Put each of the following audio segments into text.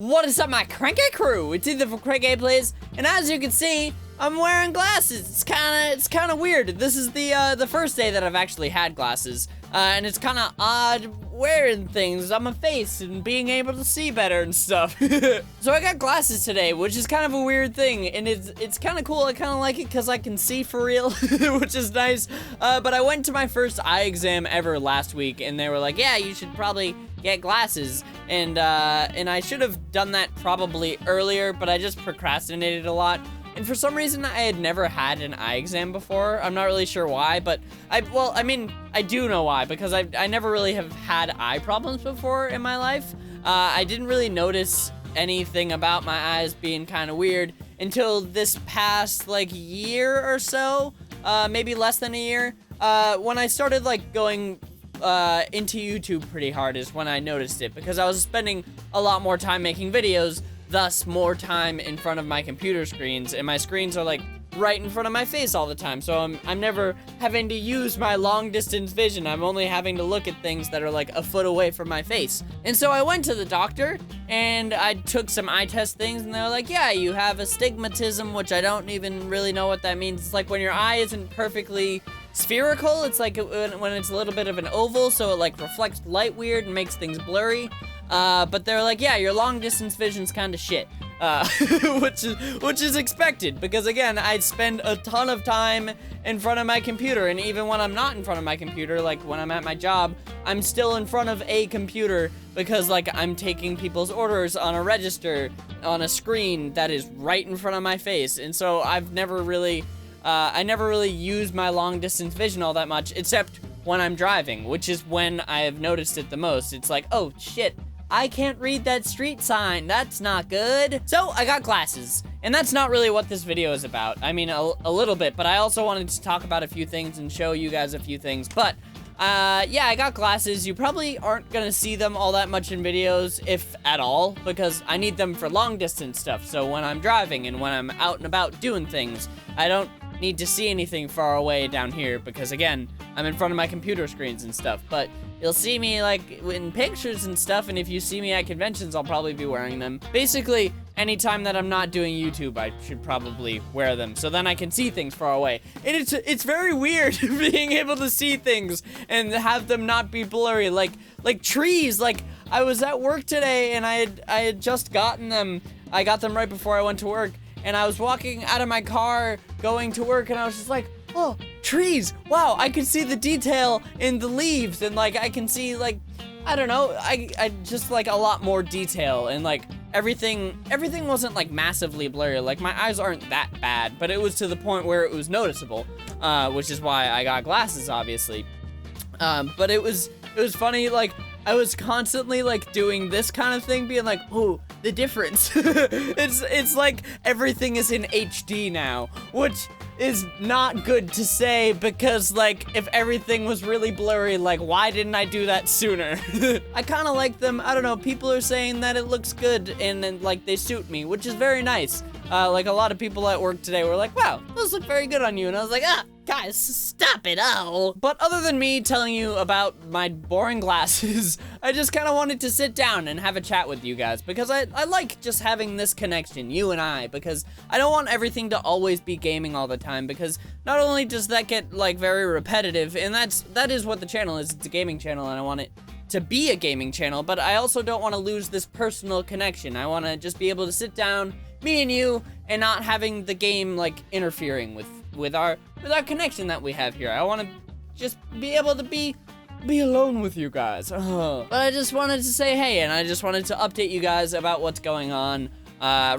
What is up, my CrankGame crew? It's Ethan from CrankGameplays, and as you can see, I'm wearing glasses. It's kind of weird. This is the first day that I've actually had glasses, and it's kind of odd wearing things on my face and being able to see better and stuff. So I got glasses today, which is kind of a weird thing, and it's kind of cool. I kind of like it because I can see for real, which is nice. But I went to my first eye exam ever last week, and they were like, "Yeah, you should probably get glasses," and I should have done that probably earlier, but I just procrastinated a lot. And for some reason, I had never had an eye exam before. I'm not really sure why, but I do know why, because I never really have had eye problems before in my life. I didn't really notice anything about my eyes being kind of weird until this past, like, year or so, maybe less than a year, when I started, like, going into YouTube pretty hard is when I noticed it, because I was spending a lot more time making videos, thus more time in front of my computer screens, and my screens are like right in front of my face all the time, so I'm never having to use my long distance vision. I'm only having to look at things that are like a foot away from my face. And so I went to the doctor and I took some eye test things, and they were like, "Yeah, you have astigmatism," which I don't even really know what that means. It's like when your eye isn't perfectly spherical, it's like when it's a little bit of an oval, so it like reflects light weird and makes things blurry. But they're like, "Yeah, your long distance vision's kind of shit," which is expected, because again, I spend a ton of time in front of my computer, and even when I'm not in front of my computer, like when I'm at my job, I'm still in front of a computer, because like I'm taking people's orders on a register on a screen that is right in front of my face. And so I've never really I never really use my long distance vision all that much, except when I'm driving, which is when I have noticed it the most. It's like, oh shit, I can't read that street sign. That's not good. So I got glasses, and that's not really what this video is about. I mean, a little bit, but I also wanted to talk about a few things and show you guys a few things. But yeah, I got glasses. You probably aren't gonna see them all that much in videos, if at all, because I need them for long distance stuff. So when I'm driving and when I'm out and about doing things, I don't need to see anything far away down here, because again, I'm in front of my computer screens and stuff. But you'll see me like in pictures and stuff, and if you see me at conventions, I'll probably be wearing them. Basically, anytime that I'm not doing YouTube, I should probably wear them, so then I can see things far away. And it's very weird being able to see things and have them not be blurry, like trees. Like, I was at work today, and I had just gotten them. I got them right before I went to work, and I was walking out of my car going to work, and I was just like, oh, trees, wow, I can see the detail in the leaves, and like I can see, like, I don't know, I just like a lot more detail, and like everything wasn't like massively blurry. Like, my eyes aren't that bad, but it was to the point where it was noticeable, which is why I got glasses, obviously. But it was funny, like, I was constantly like doing this kind of thing, being like, oh, the difference. it's like everything is in HD now, which is not good to say, because like if everything was really blurry, like why didn't I do that sooner? I kind of like them. I don't know, people are saying that it looks good and like they suit me, which is very nice. Like a lot of people at work today were like, "Wow, those look very good on you," and I was like, guys, stop it, oh. But other than me telling you about my boring glasses, I just kind of wanted to sit down and have a chat with you guys, because I like just having this connection, you and I, because I don't want everything to always be gaming all the time, because not only does that get like very repetitive, and that is what the channel is. It's a gaming channel, and I want it to be a gaming channel, but I also don't want to lose this personal connection. I want to just be able to sit down, me and you, and not having the game like interfering with our connection that we have here. I want to just be able to be alone with you guys. But I just wanted to say hey, and I just wanted to update you guys about what's going on.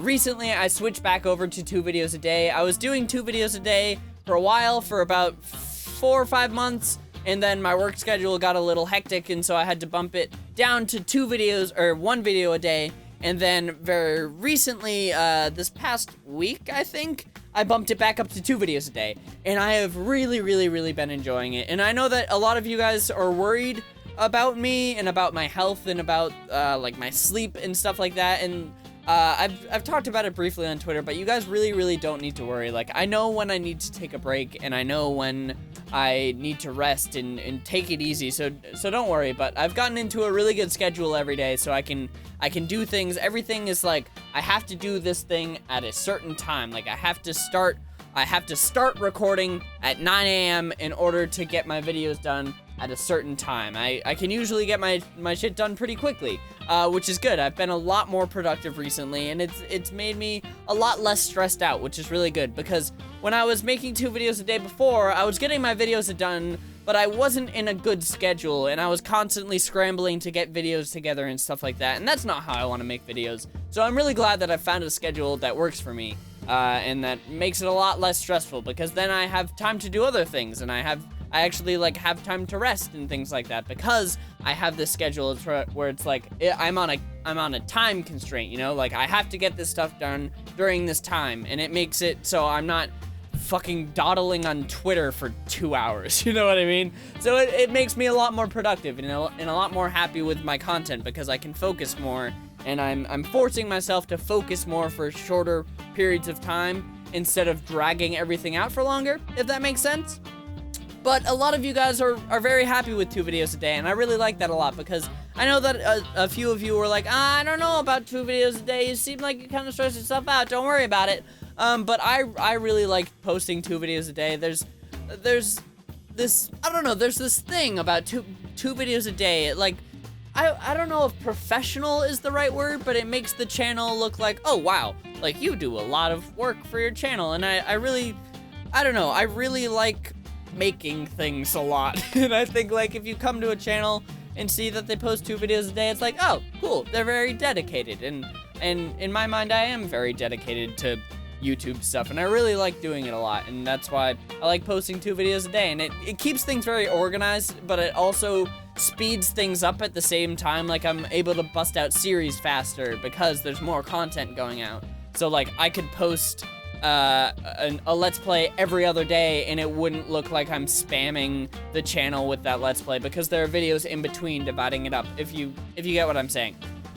Recently, I switched back over to 2 videos a day. I was doing 2 videos a day for a while, for about 4 or 5 months, and then my work schedule got a little hectic, and so I had to bump it down to 2 videos, or 1 video a day. And then very recently, this past week, I think, I bumped it back up to 2 videos a day. And I have really, really, really been enjoying it. And I know that a lot of you guys are worried about me and about my health and about, like, my sleep and stuff like that. And I've talked about it briefly on Twitter, but you guys really, really don't need to worry. Like, I know when I need to take a break, and I know when I need to rest and take it easy, so don't worry. But I've gotten into a really good schedule every day, so I can do things. Everything is like, I have to do this thing at a certain time. Like, I have to start recording at 9 a.m. in order to get my videos done at a certain time. I can usually get my shit done pretty quickly, which is good. I've been a lot more productive recently, and it's made me a lot less stressed out, which is really good, because when I was making 2 videos a day before, I was getting my videos done, but I wasn't in a good schedule, and I was constantly scrambling to get videos together and stuff like that, and that's not how I want to make videos. So I'm really glad that I found a schedule that works for me, and that makes it a lot less stressful, because then I have time to do other things, and I actually like have time to rest and things like that, because I have this schedule where it's like I'm on a time constraint, you know, like I have to get this stuff done during this time, and it makes it so I'm not fucking dawdling on Twitter for 2 hours, you know what I mean? So it makes me a lot more productive and a lot more happy with my content, because I can focus more, and I'm forcing myself to focus more for shorter periods of time instead of dragging everything out for longer, if that makes sense. But a lot of you guys are very happy with 2 videos a day, and I really like that a lot, because I know that a few of you were like, I don't know about 2 videos a day, you seem like you kind of stress yourself out, don't worry about it. But I really like posting 2 videos a day. There's this, I don't know, there's this thing about two videos a day, like, I don't know if professional is the right word, but it makes the channel look like, oh wow, like you do a lot of work for your channel, and I really like making things a lot. And I think, like, if you come to a channel and see that they post 2 videos a day, it's like, oh cool, they're very dedicated, and in my mind I am very dedicated to YouTube stuff, and I really like doing it a lot, and that's why I like posting 2 videos a day, and it keeps things very organized, but it also speeds things up at the same time. Like, I'm able to bust out series faster because there's more content going out. So like, I could post a Let's Play every other day, and it wouldn't look like I'm spamming the channel with that Let's Play, because there are videos in between dividing it up, if you get what I'm saying.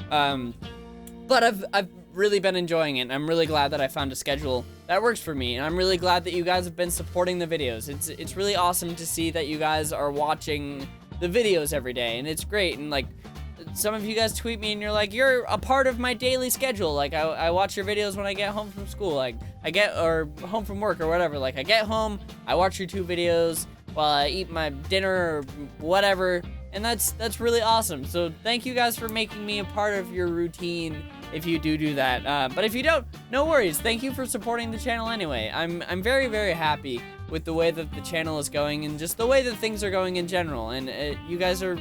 But I've really been enjoying it, and I'm really glad that I found a schedule that works for me, and I'm really glad that you guys have been supporting the videos. It's really awesome to see that you guys are watching the videos every day, and it's great. And like, some of you guys tweet me and you're like, you're a part of my daily schedule. Like, I watch your videos when I get home from school, like or home from work or whatever. Like, I get home, I watch your 2 videos while I eat my dinner or whatever, and that's really awesome. So thank you guys for making me a part of your routine, if you do that. But if you don't, no worries. Thank you for supporting the channel anyway. I'm very, very happy with the way that the channel is going, and just the way that things are going in general. And you guys are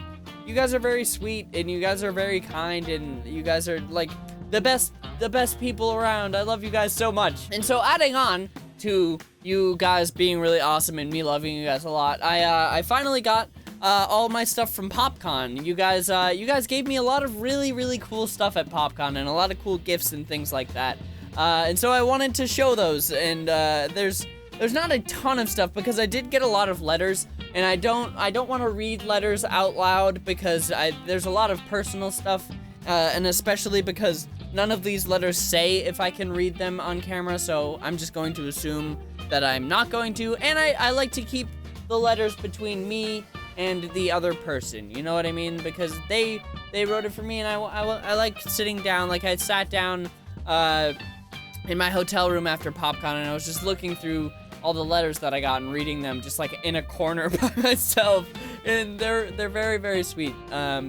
very sweet, and you guys are very kind, and you guys are like the best people around. I love you guys so much. And so, adding on to you guys being really awesome and me loving you guys a lot, I finally got all my stuff from Popcon. You guys gave me a lot of really, really cool stuff at Popcon, and a lot of cool gifts and things like that. And so I wanted to show those, and there's not a ton of stuff, because I did get a lot of letters, and I don't want to read letters out loud, because there's a lot of personal stuff, and especially because none of these letters say if I can read them on camera, so I'm just going to assume that I'm not going to. And I like to keep the letters between me and the other person, you know what I mean? Because they wrote it for me, and I like sitting down. Like, I sat down in my hotel room after Popcon, and I was just looking through all the letters that I got and reading them just like in a corner by myself, and they're very, very sweet.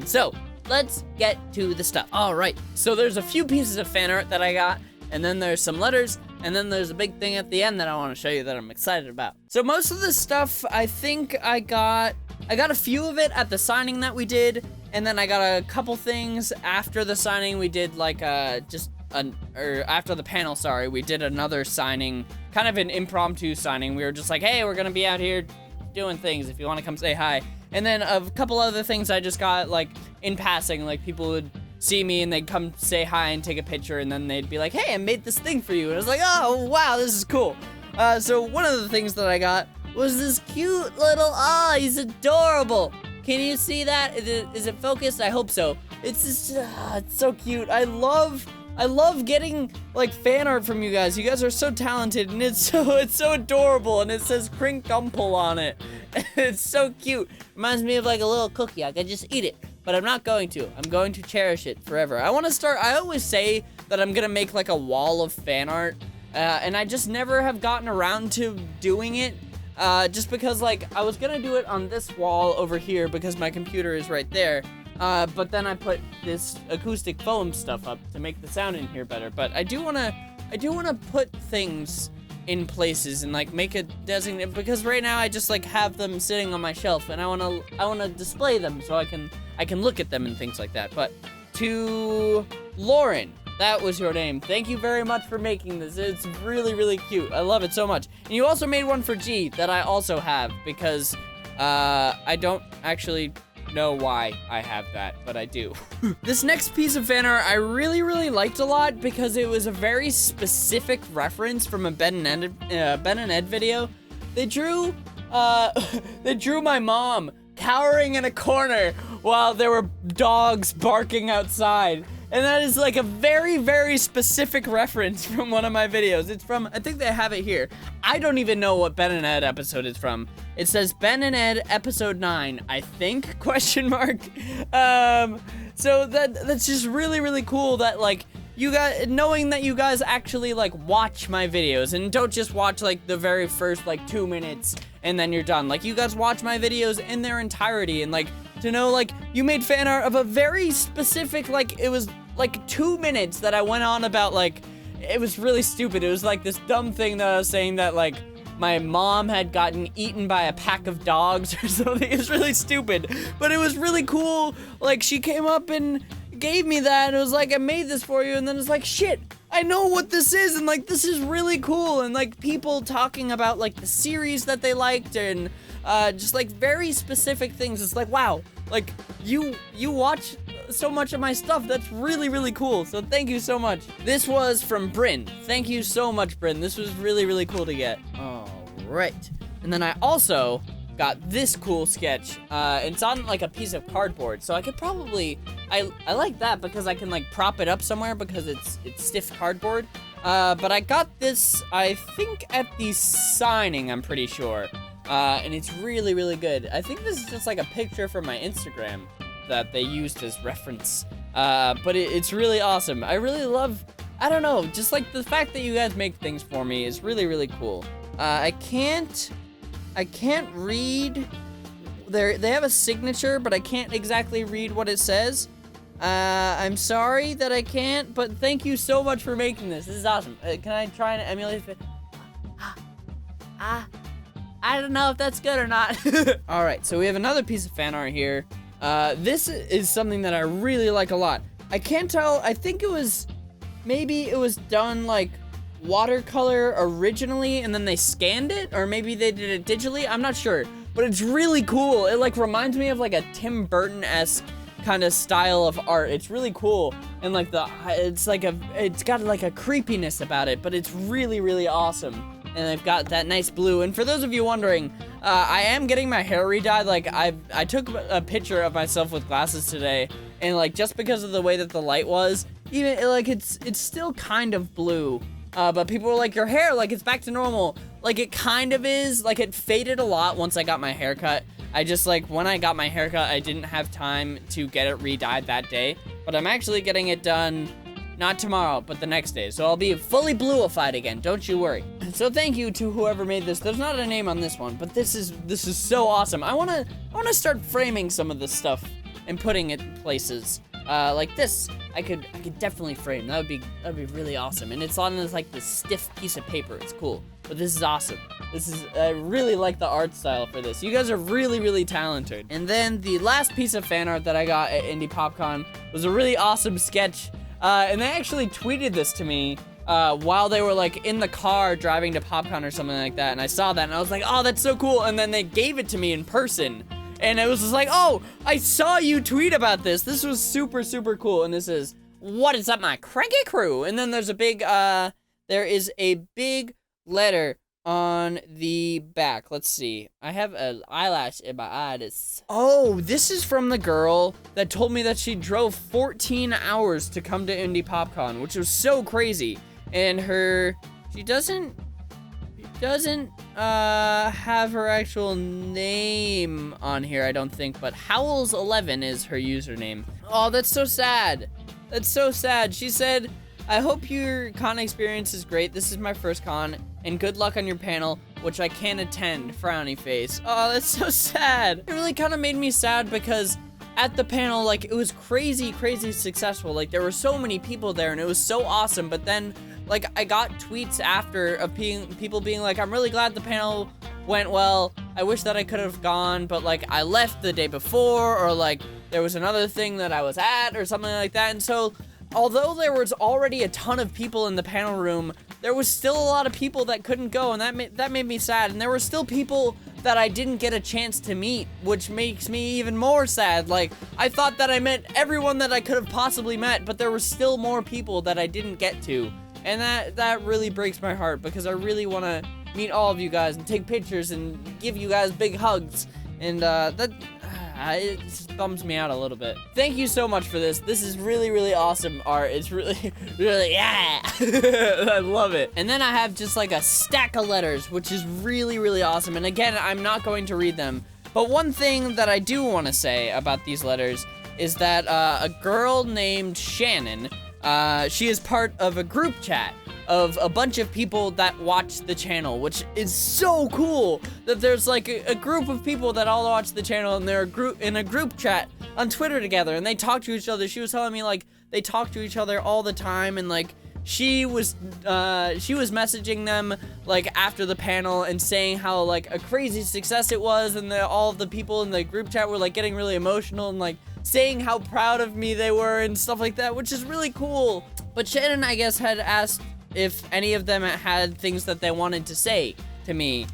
So let's get to the stuff. All right, so there's a few pieces of fan art that I got, and then there's some letters, and then there's a big thing at the end that I want to show you that I'm excited about. So most of the stuff, I think I got a few of it at the signing that we did, and then I got a couple things after the signing. We did like after the panel, sorry, we did another signing, kind of an impromptu signing. We were just like, hey, we're gonna be out here doing things, if you want to come say hi. And then a couple other things I just got, like, in passing. Like, people would see me and they'd come say hi and take a picture, and then they'd be like, hey, I made this thing for you. And I was like, oh wow, this is cool. So one of the things that I got was this cute little, he's adorable. Can you see that? Is it focused? I hope so. It's just, it's so cute. I love I love getting like fan art from you guys. You guys are so talented, and it's so adorable, and it says CrankGameplays on it. It's so cute. Reminds me of like a little cookie. I could just eat it, but I'm not going to. I'm going to cherish it forever. I always say that I'm gonna make like a wall of fan art, and I just never have gotten around to doing it. Just because like I was gonna do it on this wall over here because my computer is right there. But then I put this acoustic foam stuff up to make the sound in here better. But I do wanna put things in places and like make a designated, because right now I just like have them sitting on my shelf, and I wanna display them so I can look at them and things like that. But to Lauren, that was your name. Thank you very much for making this. It's really, really cute. I love it so much. And you also made one for G that I also have, because I don't actually know why I have that, but I do. This next piece of fan art I really, really liked a lot because it was a very specific reference from a Ben and Ed video. They drew my mom cowering in a corner while there were dogs barking outside. And that is like a very, very specific reference from one of my videos. It's from, I think they have it here. I don't even know what Ben and Ed episode it's from. It says Ben and Ed episode 9, I think, question mark. So that's just really, really cool that like, you guys, knowing that you guys actually like watch my videos and don't just watch like the very first like 2 minutes and then you're done. Like you guys watch my videos in their entirety, and like to know like you made fan art of a very specific, like it was like 2 minutes that I went on about, like it was really stupid. It was like this dumb thing that I was saying that like my mom had gotten eaten by a pack of dogs or something. It's really stupid, but it was really cool. Like she came up and gave me that, and it was like, I made this for you, and then it's like, shit, I know what this is, and like this is really cool. And like people talking about like the series that they liked, and just like very specific things. It's like, wow, like you watch so much of my stuff. That's really, really cool. So thank you so much. This was from Bryn. Thank you so much, Bryn. This was really, really cool to get. All right. And then I also got this cool sketch. It's on like a piece of cardboard, so I could probably, I like that because I can like prop it up somewhere because it's stiff cardboard. But I got this, I think at the signing, I'm pretty sure. And it's really, really good. I think this is just like a picture from my Instagram that they used as reference. But it's really awesome. I really love, I don't know, just like the fact that you guys make things for me is really, really cool. I can't read, they have a signature, but I can't exactly read what it says. I'm sorry that I can't, but thank you so much for making this. This is awesome. Can I try and emulate it? I don't know if that's good or not. All right, so we have another piece of fan art here. This is something that I really like a lot. I can't tell, I think maybe it was done like watercolor originally and then they scanned it, or maybe they did it digitally, I'm not sure. But it's really cool. It like reminds me of like a Tim Burton-esque kind of style of art. It's really cool. And like it's got like a creepiness about it, but it's really, really awesome. And I've got that nice blue. And for those of you wondering, I am getting my hair re-dyed. Like I took a picture of myself with glasses today, and like just because of the way that the light was, even like it's still kind of blue. But people were like, your hair, like it's back to normal. Like it kind of is. Like it faded a lot once I got my haircut. I just like when I got my haircut, I didn't have time to get it re-dyed that day. But I'm actually getting it done. Not tomorrow, but the next day. So I'll be fully bluified again, don't you worry. So thank you to whoever made this. There's not a name on this one, but this is so awesome. I wanna start framing some of this stuff and putting it in places. Like this, I could definitely frame. That would be really awesome. And it's on this like this stiff piece of paper. It's cool. But this is awesome. I really like the art style for this. You guys are really, really talented. And then the last piece of fan art that I got at Indie Popcon was a really awesome sketch. And they actually tweeted this to me while they were like in the car driving to Popcon or something like that. And I saw that and I was like, oh, that's so cool. And then they gave it to me in person. And it was just like, oh, I saw you tweet about this. This was super, super cool. And this is, what is up, my cranky crew? And then there's a big, there is a big letter on the back. Let's see. I have an eyelash in my eye. Oh, this is from the girl that told me that she drove 14 hours to come to Indie Popcon, which was so crazy. And she doesn't have her actual name on here, I don't think, but Howells11 is her username. Oh, that's so sad. That's so sad. She said, I hope your con experience is great. This is my first con, and good luck on your panel, which I can't attend, frowny face. Oh, that's so sad. It really kind of made me sad because at the panel, like, it was crazy successful. Like, there were so many people there, and it was so awesome, but then, like, I got tweets after of people being like, I'm really glad the panel went well. I wish that I could have gone, but, like, I left the day before, or, like, there was another thing that I was at, or something like that, and so although there was already a ton of people in the panel room, there was still a lot of people that couldn't go, and that made me sad. And there were still people that I didn't get a chance to meet, which makes me even more sad. Like, I thought that I met everyone that I could have possibly met, but there were still more people that I didn't get to. And that really breaks my heart, because I really want to meet all of you guys and take pictures and give you guys big hugs. And it just bums me out a little bit. Thank you so much for this. This is really awesome art. It's really, yeah. I love it. And then I have just like a stack of letters, which is really awesome. And again, I'm not going to read them. But one thing that I do want to say about these letters is that a girl named Shannon, she is part of a group chat of a bunch of people that watch the channel, which is so cool that there's like a group of people that all watch the channel, and they're in a group chat on Twitter together, and they talk to each other. She was telling me, like, they talk to each other all the time, and like she was messaging them like after the panel and saying how like a crazy success it was, and all of the people in the group chat were like getting really emotional and like saying how proud of me they were and stuff like that, which is really cool. But Shannon, I guess, had asked if any of them had things that they wanted to say to me,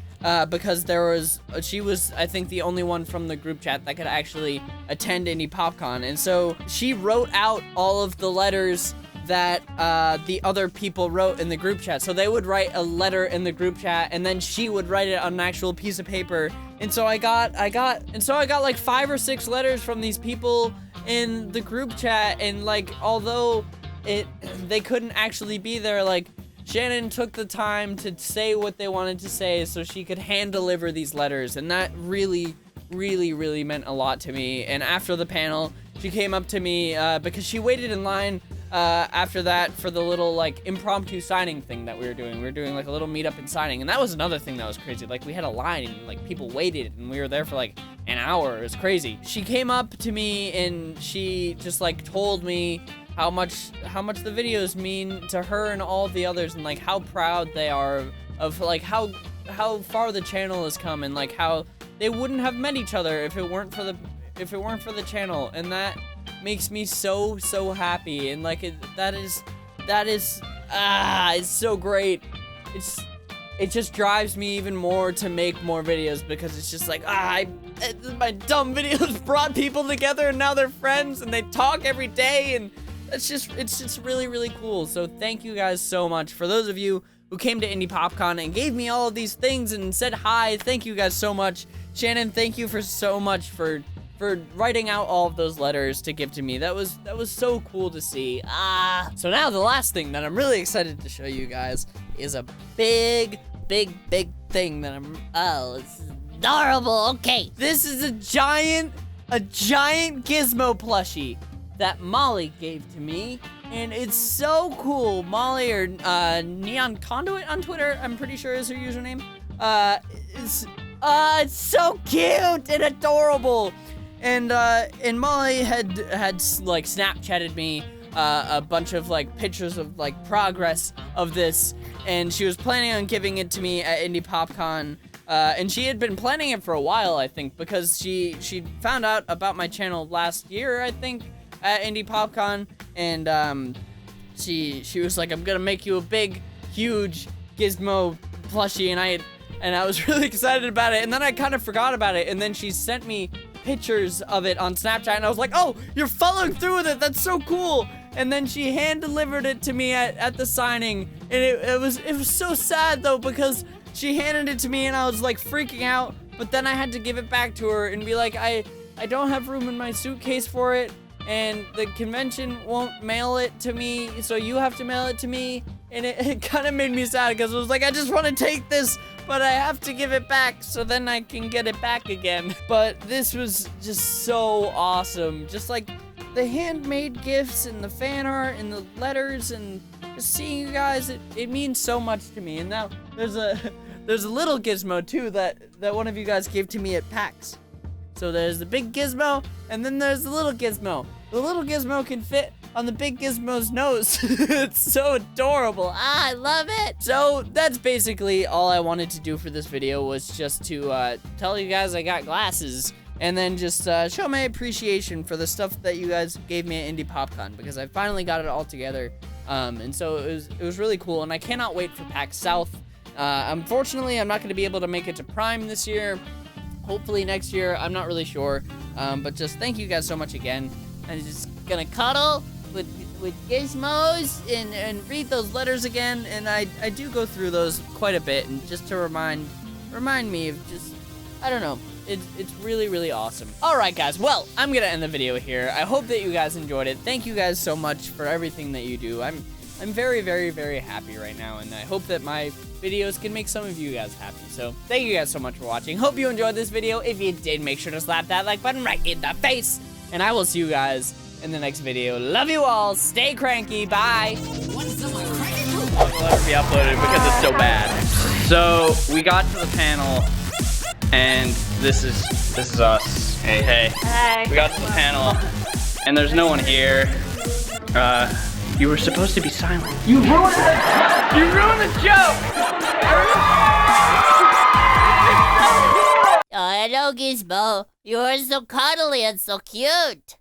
because she was, I think, the only one from the group chat that could actually attend Indie Popcon, and so she wrote out all of the letters that the other people wrote in the group chat. So they would write a letter in the group chat, and then she would write it on an actual piece of paper. And so I got like 5 or 6 letters from these people in the group chat, and like, although they couldn't actually be there, like, Shannon took the time to say what they wanted to say so she could hand deliver these letters, and that really meant a lot to me. And after the panel, she came up to me because she waited in line after that for the little like impromptu signing thing that we were doing. We were doing like a little meetup and signing, and that was another thing that was crazy. Like, we had a line and like people waited, and we were there for like an hour. It was crazy. She came up to me and she just like told me how much the videos mean to her and all of the others, and like how proud they are of like how far the channel has come, and like how they wouldn't have met each other if it weren't for the channel. And that makes me so happy, and like that is it's so great. It just drives me even more to make more videos, because it's just like, my dumb videos brought people together, and now they're friends and they talk every day, and it's just really cool. So thank you guys so much. For those of you who came to Indie Popcon and gave me all of these things and said hi, thank you guys so much. Shannon, thank you for so much for writing out all of those letters to give to me. That was so cool to see. So now the last thing that I'm really excited to show you guys is a big thing that it's adorable. Okay, this is a giant Gizmo plushie that Molly gave to me, and it's so cool. Molly, or Neon Conduit on Twitter, I'm pretty sure is her username. It's so cute and adorable. And Molly had like Snapchatted me a bunch of like pictures of like progress of this, and she was planning on giving it to me at Indie Popcon. And she had been planning it for a while, I think, because she found out about my channel last year, I think, at Indie Popcon, and she was like, I'm gonna make you a big, huge Gizmo plushie, and I was really excited about it, and then I kind of forgot about it, and then she sent me pictures of it on Snapchat, and I was like, oh, you're following through with it, that's so cool. And then she hand delivered it to me at the signing, and it was so sad though, because she handed it to me and I was like freaking out, but then I had to give it back to her and be like, I don't have room in my suitcase for it, and the convention won't mail it to me, so you have to mail it to me. And it kind of made me sad because it was like, I just want to take this, but I have to give it back so then I can get it back again. But this was just so awesome. Just like the handmade gifts and the fan art and the letters and just seeing you guys, it means so much to me. And now there's a little Gizmo too that one of you guys gave to me at PAX. So there's the big Gizmo and then there's the little Gizmo. The little Gizmo can fit on the big Gizmo's nose. It's so adorable. I love it. So that's basically all I wanted to do for this video, was just to tell you guys I got glasses and then just show my appreciation for the stuff that you guys gave me at Indie Popcon, because I finally got it all together. And so it was really cool, and I cannot wait for PAX South. Unfortunately, I'm not going to be able to make it to Prime this year. Hopefully next year, I'm not really sure. But just thank you guys so much again. I'm just gonna cuddle with Gizmos and read those letters again, and I do go through those quite a bit, and just to remind me of just, I don't know, it's really, really awesome. Alright guys, well, I'm gonna end the video here. I hope that you guys enjoyed it. Thank you guys so much for everything that you do. I'm very, very, very happy right now, and I hope that my videos can make some of you guys happy. So thank you guys so much for watching. Hope you enjoyed this video. If you did, make sure to slap that like button right in the face. And I will see you guys in the next video. Love you all. Stay cranky. Bye. Let it be uploaded because it's so bad. So we got to the panel, and this is us. Hey, hey. Hey. We got to the panel, and there's no one here. You were supposed to be silent. You ruined the joke. Oh, hello, Gizmo. You're so cuddly and so cute.